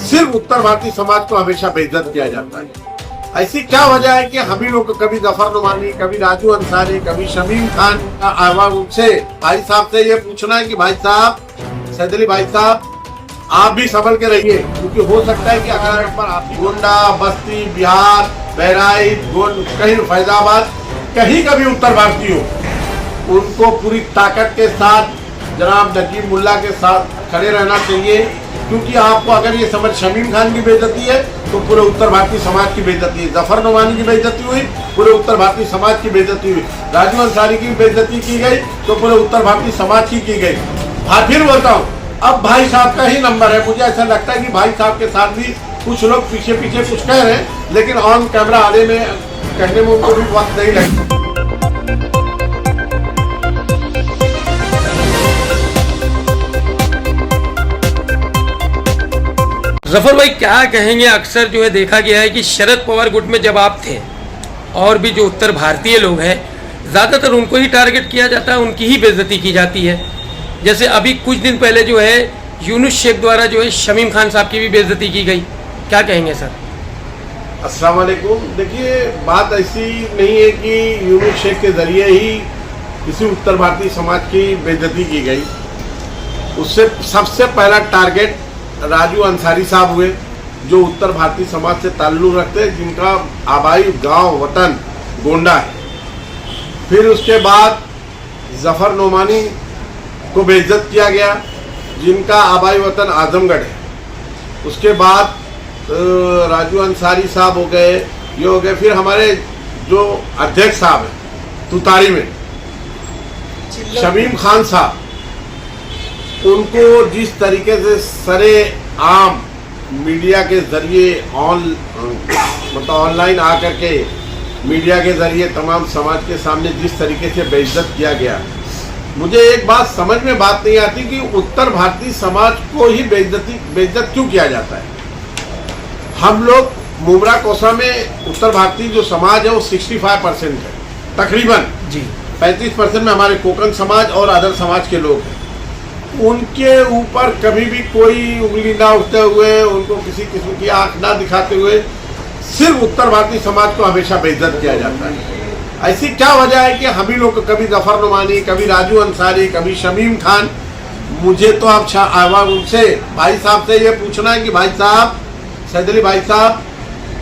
सिर्फ उत्तर भारतीय समाज को हमेशा बेइज्जत किया जाता है। ऐसी क्या वजह है कि हम ही लोग कभी जफर नुमानी, कभी राजू अंसारी, कभी शमीम खान का आवाज उनसे भाई साहब से ये पूछना है कि भाई साहब, सैद अली भाई साहब, आप भी संभल के रहिए, क्योंकि हो सकता है कि अगला नंबर आप गोंडा, बस्ती, बिहार, बहराइच, कहीं फैजाबाद, कहीं का भी उत्तर भारतीय हो, उनको पूरी ताकत के साथ जनाब नजीब मुल्ला के साथ खड़े रहना चाहिए। क्योंकि आपको अगर ये समझ शमीम खान की बेइज्जती है तो पूरे उत्तर भारतीय समाज की बेइज्जती है, जफर नुमानी की बेइज्जती हुई, पूरे उत्तर भारतीय समाज की बेइज्जती हुई, राजू अंसारी की बेइज्जती की गई तो पूरे उत्तर भारतीय समाज की गई। फिर बोलता हूँ, अब भाई साहब का ही नंबर है। मुझे ऐसा लगता है कि भाई साहब के साथ भी कुछ लोग पीछे पीछे कुछ कह रहे हैं, लेकिन ऑन कैमरा आने में कहने में उनको भी वक्त नहीं लगता। जफर भाई क्या कहेंगे, अक्सर जो है देखा गया है कि शरद पवार गुट में जब आप थे और भी जो उत्तर भारतीय लोग हैं ज़्यादातर उनको ही टारगेट किया जाता है, उनकी ही बेइज्जती की जाती है। जैसे अभी कुछ दिन पहले जो है यूनुस शेख द्वारा जो है शमीम खान साहब की भी बेइज्जती की गई, क्या कहेंगे सर? अस्सलाम वालेकुम। देखिए, बात ऐसी नहीं है कि यूनुस शेख के जरिए ही किसी उत्तर भारतीय समाज की बेइज्जती की गई। उससे सबसे पहला टारगेट राजू अंसारी साहब हुए, जो उत्तर भारतीय समाज से ताल्लुक़ रखते हैं, जिनका आबाई गांव वतन गोंडा है। फिर उसके बाद जफर नुमानी को बेइज्जत किया गया, जिनका आबाई वतन आजमगढ़ है। उसके बाद राजू अंसारी साहब हो गए, ये हो गए। फिर हमारे जो अध्यक्ष साहब हैं तुतारी में, शमीम खान साहब, उनको जिस तरीके से सरे आम मीडिया के जरिए ऑनलाइन आकर के मीडिया के जरिए तमाम समाज के सामने जिस तरीके से बेइज्जत किया गया, मुझे एक बात समझ में बात नहीं आती कि उत्तर भारतीय समाज को ही बेइज्जत क्यों किया जाता है। हम लोग मुमरा कोसा में उत्तर भारतीय जो समाज है वो 65% है तकरीबन जी। 35% में हमारे कोकन समाज और अदर समाज के लोग हैं। उनके ऊपर कभी भी कोई उंगली ना उठते हुए, उनको किसी किस्म की आंख ना दिखाते हुए सिर्फ उत्तर भारतीय समाज को हमेशा बेइज्जत किया जाता है। ऐसी क्या वजह है कि हम ही लोग कभी जफर नुमानी, कभी राजू अंसारी, कभी शमीम खान, मुझे तो आप आवाज उनसे भाई साहब से ये पूछना है कि भाई साहब, सैद अली भाई साहब,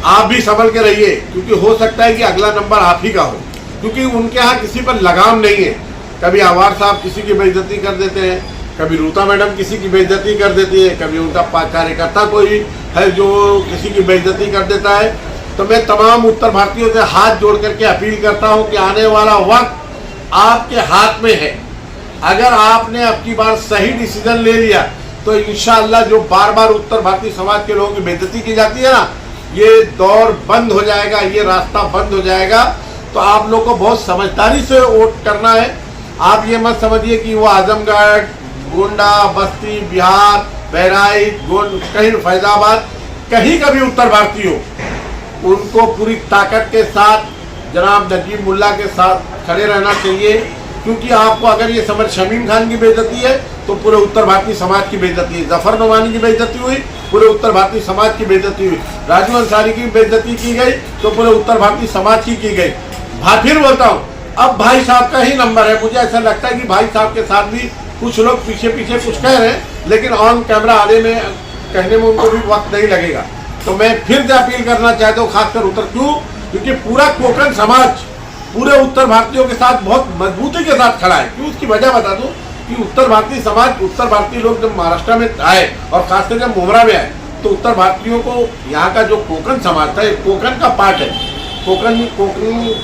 आप भी संभल के रहिए, क्योंकि हो सकता है कि अगला नंबर आप ही का हो। क्योंकि उनके यहाँ किसी पर लगाम नहीं है। कभी आवार साहब किसी की बेइज्जती कर देते हैं, कभी रूता मैडम किसी की बेइज्जती कर देती है, कभी उनका कार्यकर्ता कोई है जो किसी की बेइज्जती कर देता है। तो मैं तमाम उत्तर भारतीयों से हाथ जोड़ करके अपील करता हूं कि आने वाला वक्त आपके हाथ में है। अगर आपने अब की बार सही डिसीजन ले लिया तो इंशाअल्लाह जो बार बार उत्तर भारतीय समाज के लोगों की बेइज्जती की जाती है ना, ये दौर बंद हो जाएगा, ये रास्ता बंद हो जाएगा। तो आप लोग को बहुत समझदारी से वोट करना है। आप ये मत समझिए कि वो आजमगढ़, गोंडा, बस्ती, बिहार, बहराइच, कहीं फैजाबाद, कहीं का भी उत्तर भारतीय हो, उनको पूरी ताकत के साथ जनाब नजीब मुल्ला के साथ खड़े रहना चाहिए। क्योंकि आपको अगर ये समझ शमीम खान की बेइज्जती है तो पूरे उत्तर भारतीय समाज की बेइज्जती है, जफर नुमानी की बेइज्जती हुई, पूरे उत्तर भारतीय समाज की बेइज्जती हुई, राजू अंसारी की बेइज्जती की गई तो पूरे उत्तर भारतीय समाज की गई। फिर बोलता हूँ, अब भाई साहब का ही नंबर है। मुझे ऐसा लगता है कि भाई साहब के साथ भी कुछ लोग पीछे पीछे कुछ कह रहे हैं, लेकिन ऑन कैमरा आने में कहने में उनको भी वक्त नहीं लगेगा। तो मैं फिर से अपील करना चाहता हूँ, खासकर क्योंकि पूरा कोकण समाज पूरे उत्तर भारतीयों के साथ बहुत मजबूती के साथ खड़ा है। क्यों, उसकी वजह बता दूं कि उत्तर भारतीय समाज, उत्तर भारतीय लोग जब महाराष्ट्र में आए और खासकर जब मुमरा में आए तो उत्तर भारतीयों को यहाँ का जो कोकण समाज था, कोकण का पार्ट है, कोकण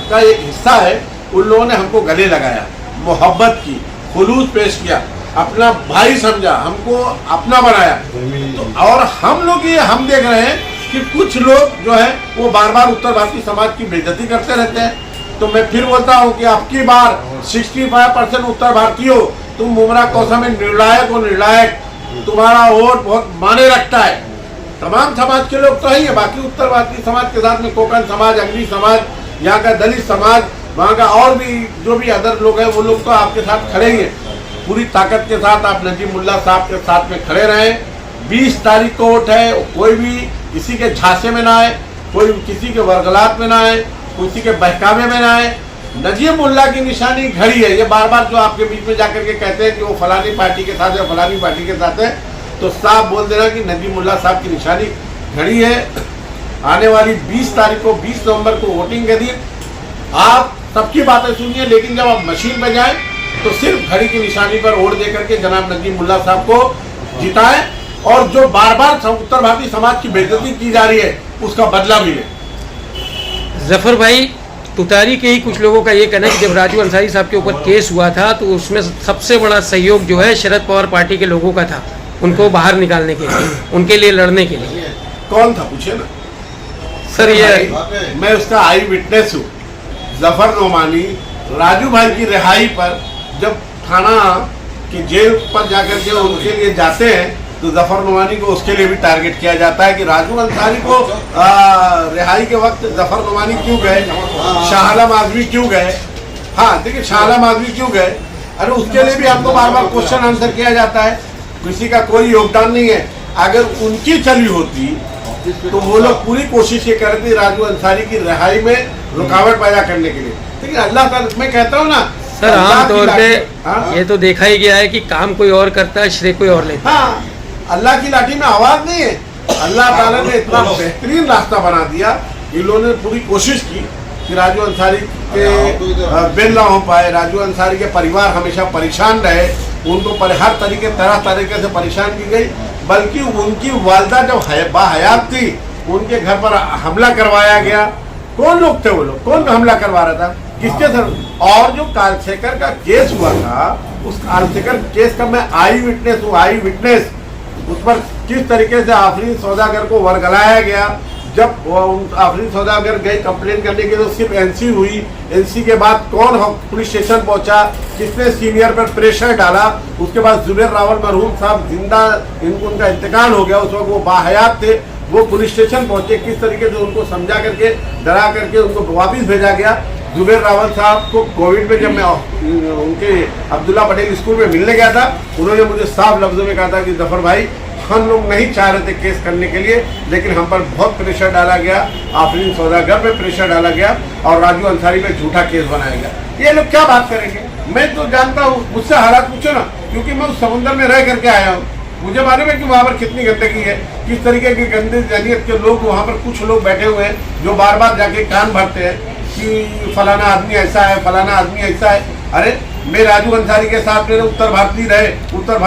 का एक हिस्सा है, उन लोगों ने हमको गले लगाया, मोहब्बत की, खुलूस पेश किया, अपना भाई समझा, हमको अपना बनाया। तो और हम लोग ये हम देख रहे हैं कि कुछ लोग जो है वो बार बार उत्तर भारतीय समाज की बेइज्जती करते रहते हैं। तो मैं फिर बोलता हूँ कि अब की बार 65% उत्तर भारतीय हो, तुम मुमरा कोसा में निर्णायक हो, निर्णायक, तुम्हारा वोट बहुत माने रखता है। तमाम समाज के लोग तो ही है, बाकी उत्तर भारतीय समाज के साथ में कोकण समाज, अंग्री समाज, यहाँ का दलित समाज, वहाँ का और भी जो भी अदर लोग हैं वो लोग तो आपके साथ खड़े हैं। पूरी ताकत के साथ आप नजीब मुल्ला साहब के साथ में खड़े रहें, 20 तारीख को वोट है, कोई भी किसी के झांसे में ना आए, कोई किसी के वर्गलात में ना आए, किसी के बहकावे में ना आए। नजीब मुल्ला की निशानी घड़ी है। ये बार बार जो आपके बीच में जाकर के कहते हैं कि वो फलानी पार्टी के साथ है, फलानी पार्टी के साथ है, तो साफ बोल देना कि नजीब मुल्ला साहब की निशानी घड़ी है। आने वाली 20 तारीख को, 20 नवंबर को वोटिंग के दिन आप सबकी बातें सुनिए, लेकिन जब आप मशीन पे जाए तो सिर्फ घड़ी की निशानी पर वोट दे करके जनाब नजीब मुल्ला साहब को जिताएं और जो बार बार उत्तर भारतीय समाज की बेइज्जती की जा रही है उसका बदला मिले। जफर भाई, तुतारी के ही कुछ लोगों का ये कहना है कि जब राजू अंसारी साहब के ऊपर केस हुआ था तो उसमें सबसे बड़ा सहयोग जो है शरद पवार पार्टी के लोगों का था, उनको बाहर निकालने के लिए, उनके लिए लड़ने के लिए। कौन था पूछे ना सर। ये मैं उसका आई विटनेस हूँ। जफर नोमानी राजू भाई की रिहाई पर जब थाना की जेल पर जाकर के उनके लिए जाते हैं तो जफर नोमानी को उसके लिए भी टारगेट किया जाता है कि राजू अंसारी को रिहाई के वक्त जफर नोमानी क्यों गए, शाह आलम आजमी क्यों गए। हाँ देखिए, शाह आलम आजमी क्यों गए, अरे उसके लिए भी आपको बार बार क्वेश्चन आंसर किया जाता है, किसी का कोई योगदान नहीं है। अगर उनकी चली होती तो वो लोग पूरी कोशिश ये करते राजू अंसारी की रिहाई में रुकावट पैदा करने के लिए। लेकिन अल्लाह ताला, मैं कहता हूँ ना सर, आमतौर पे ये तो देखा ही गया है कि काम कोई और करता है, श्रेय कोई और लेता है। हाँ, अल्लाह की लाठी में आवाज नहीं है। अल्लाह ताला ने इतना बेहतरीन रास्ता बना दिया, इन लोगों ने पूरी कोशिश की कि राजू अंसारी के बिल ना हो पाए, राजू अंसारी के परिवार हमेशा परेशान रहे, उनको हर तरह तरीके से परेशान की गई। बल्कि उनकी वालदा जब बाहयात थी उनके घर पर हमला करवाया गया। कौन लोग थे वो लोग, कौन हमला करवा रहा था, किसके सर? और जो कालशेखर का केस हुआ था, उस कालशेखर केस का मैं आई विटनेस हूँ, आई विटनेस। उस पर किस तरीके से आफरीन सौदागर को वर्गलाया गया। जब आफरीन सौदागर गए कंप्लेन करने के लिए तो सिर्फ एनसी हुई, एनसी के बाद कौन पुलिस स्टेशन पहुंचा, किसने सीनियर पर प्रेशर डाला, उसके बाद जुबेर रावल मरहूम साहब जिंदा, उनका इंतकाल हो गया, उस वक्त वो बाहयात थे, वो पुलिस स्टेशन पहुंचे, किस तरीके से उनको समझा करके डरा करके उनको वापिस भेजा गया। जुबेर रावल साहब को कोविड में जब मैं उनके अब्दुल्ला पटेल स्कूल में मिलने गया था, उन्होंने मुझे साफ लफ्जों में कहा था कि जफर भाई, हम लोग नहीं चाह रहे थे केस करने के लिए, लेकिन हम पर बहुत प्रेशर डाला गया, आफरीन सौदागर पे प्रेशर डाला गया और राजू अंसारी पे झूठा केस बनाया गया। ये लोग क्या बात करेंगे? मैं तो जानता हूँ, मुझसे हालात पूछो ना, क्योंकि मैं उस समुद्र में रह करके आया हूँ। मुझे मालूम है कि वहाँ पर कितनी गंदगी है, किस तरीके की गंदे जहनीत के लोग वहाँ पर कुछ लोग बैठे हुए हैं जो बार बार जाके कान भरते हैं कि फलाना आदमी ऐसा है, फलाना आदमी ऐसा है। अरे मैं राजू अंसारी के साथ मेरे उत्तर भारतीय रहे, उत्तर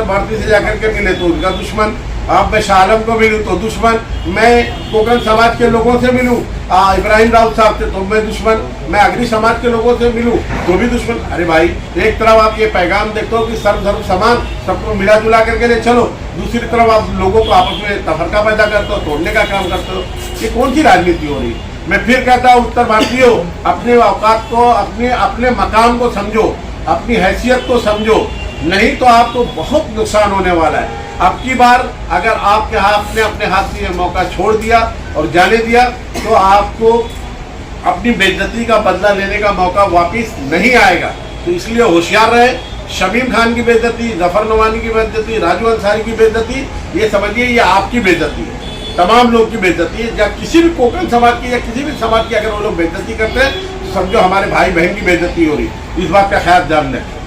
भारतीय से जाकर के मिले तो उनका दुश्मन, अब मैं शाह आलम को मिलूँ तो दुश्मन, मैं कोकण समाज के लोगों से मिलूँ इब्राहिम राव साहब से तो मैं दुश्मन, मैं अग्री समाज के लोगों से मिलूँ तो भी दुश्मन। अरे भाई, एक तरफ आप ये पैगाम देखते हो कि सर्वधर्म समान, सबको मिला जुला करके ले चलो, दूसरी तरफ आप लोगों को आपस में तफरका पैदा करते हो, तोड़ने का काम करते हो। ये कौन सी राजनीति हो रही है? मैं फिर कहता हूँ, उत्तर भारतीयों, अपने औकात को, अपने मकाम को समझो, अपनी हैसियत को समझो, नहीं तो आपको बहुत नुकसान होने वाला है। अब की बार अगर आपके हाथ ने अपने हाथ से मौका छोड़ दिया और जाने दिया तो आपको अपनी बेइज्जती का बदला लेने का मौका वापस नहीं आएगा। तो इसलिए होशियार रहे। शमीम खान की बेइज्जती, जफर नोमानी की बेइज्जती, राजू अंसारी की बेइज्जती, ये समझिए ये आपकी बेइज्जती है, तमाम लोग की बेइज्जती है। या किसी भी कोकण समाज की या किसी भी समाज की अगर वो लोग बेइज्जती करते हैं तो समझो हमारे भाई बहन की बेइज्जती हो रही। इस बात का ख्याल ध्यान रखें।